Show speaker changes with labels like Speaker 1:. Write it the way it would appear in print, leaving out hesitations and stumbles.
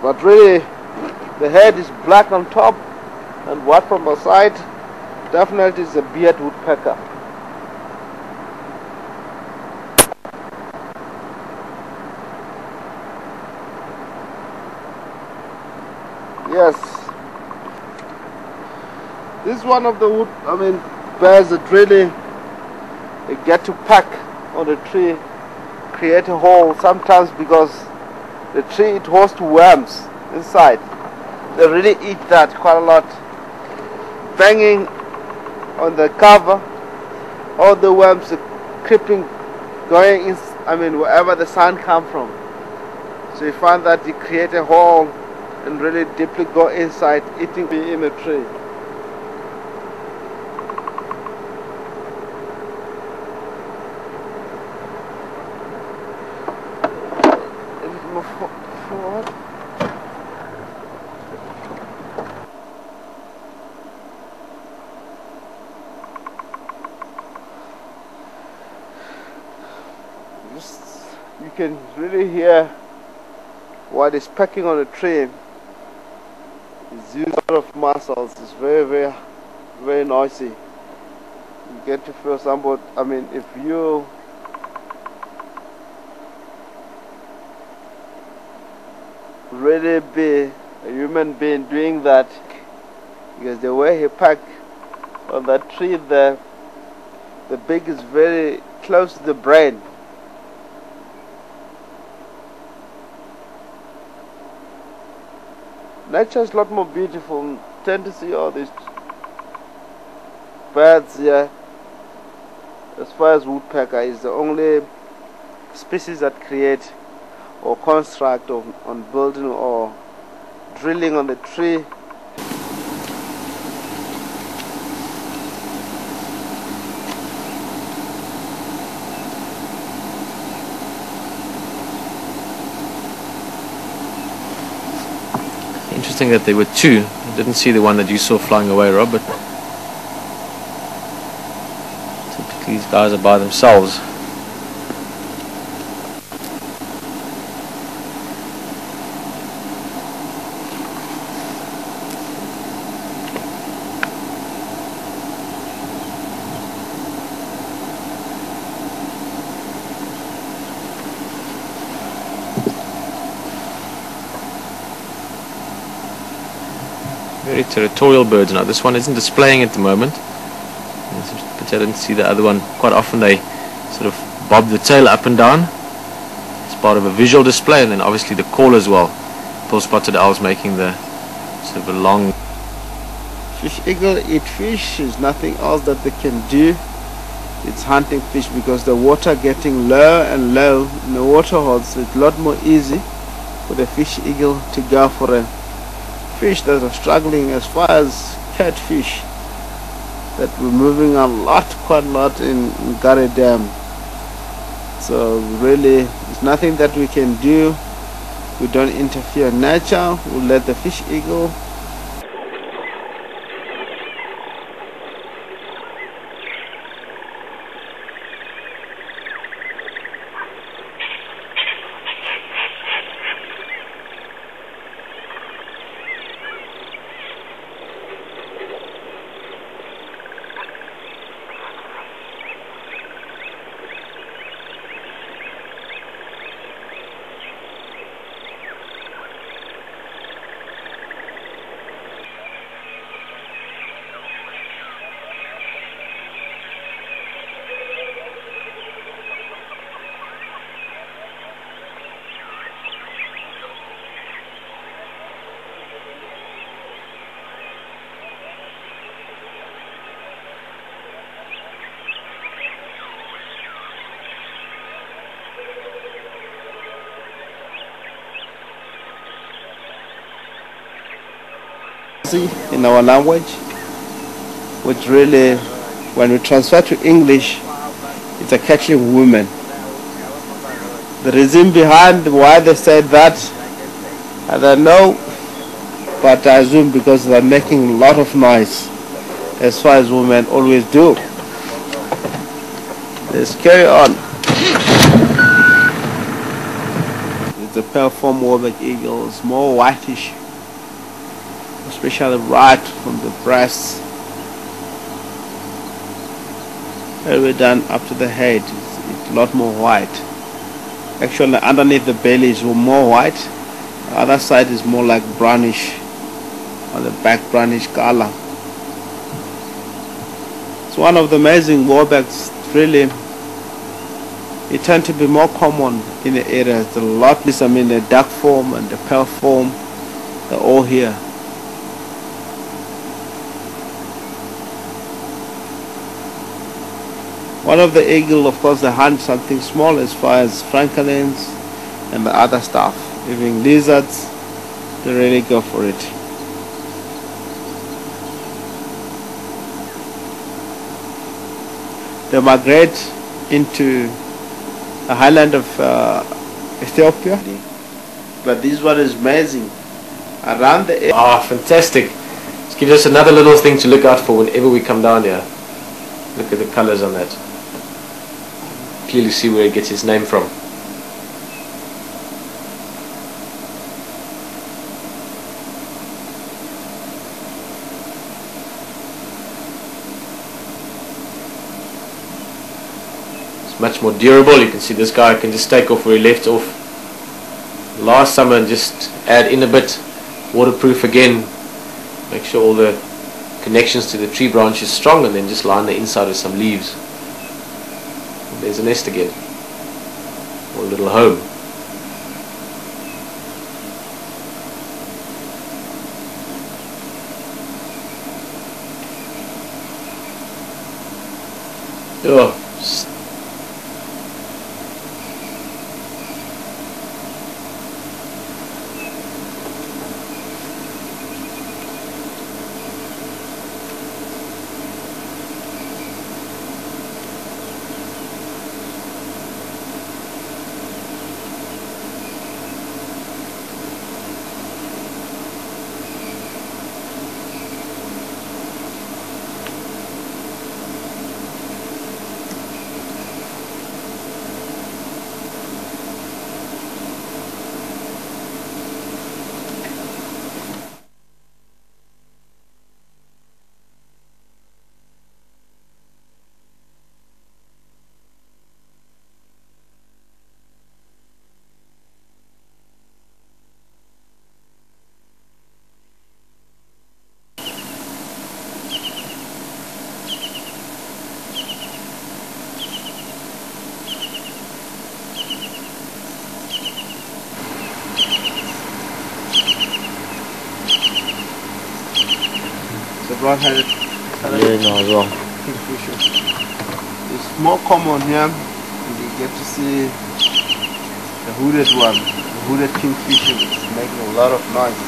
Speaker 1: but really the head is black on top, and what from the side definitely is a beard woodpecker. Yes, this is one of the birds that really get to pack on the tree, create a hole sometimes because the tree it hosts worms inside. They really eat that quite a lot. Banging on the cover, all the worms are creeping, going in, wherever the sun comes from. So you find that you create a hole and really deeply go inside, eating in the tree. You can really hear what is pecking on the tree. It's using a lot of muscles. It's very, very noisy. You get to feel somewhat. If you really be a human being doing that, because the way he packed on that tree there, the beak is very close to the brain. Nature is a lot more beautiful. Tend to see all these birds here. As far as woodpecker is the only species that create or construct on building or drilling on the tree.
Speaker 2: Interesting that there were two. I didn't see the one that you saw flying away, Rob, but typically these guys are by themselves. Very territorial birds now. This one isn't displaying at the moment, but I didn't see the other one. Quite often they sort of bob the tail up and down. It's part of a visual display, and then obviously the call as well. Bull-spotted owls making the sort of a long.
Speaker 1: Fish eagle eat fish. There's nothing else that they can do. It's hunting fish because the water getting low and low in the water holes. So it's a lot more easy for the fish eagle to go for a fish that are struggling. As far as catfish, that we're moving quite a lot in Gare Dam. So really, there's nothing that we can do. We don't interfere in nature. We'll let the fish eagle. In our language, which really, when we transfer to English, it's a catching woman. The reason behind why they said that, I don't know, but I assume because they're making a lot of noise, as far as women always do. Let's carry on. It's a pale-form Wahlberg eagle is more whitish, especially right from the breasts all the way down up to the head. It's a lot more white. Actually underneath the belly is more white, the other side is more like brownish, on the back brownish color. It's one of the amazing Wahlbergs. Really, it tend to be more common in the area. There's a lot, I mean the dark form and the pale form, they're all here. One of the eagle, of course, they hunt something small as far as francolins and the other stuff. Even lizards, they really go for it. They migrate into the highland of Ethiopia. But this one is amazing. Around the
Speaker 2: Ah, fantastic. This gives us another little thing to look out for whenever we come down here. Look at the colors on that. Clearly see where it gets its name from. It's much more durable. You can see this guy can just take off where he left off last summer and just add in a bit. Waterproof again. Make sure all the connections to the tree branch is strong, and then just line the inside with some leaves. And there's a nest again, or a little home. Oh,
Speaker 1: brown-headed Kingfisher. It's more common here, and you get to see the hooded one, the hooded Kingfisher, is making a lot of noise.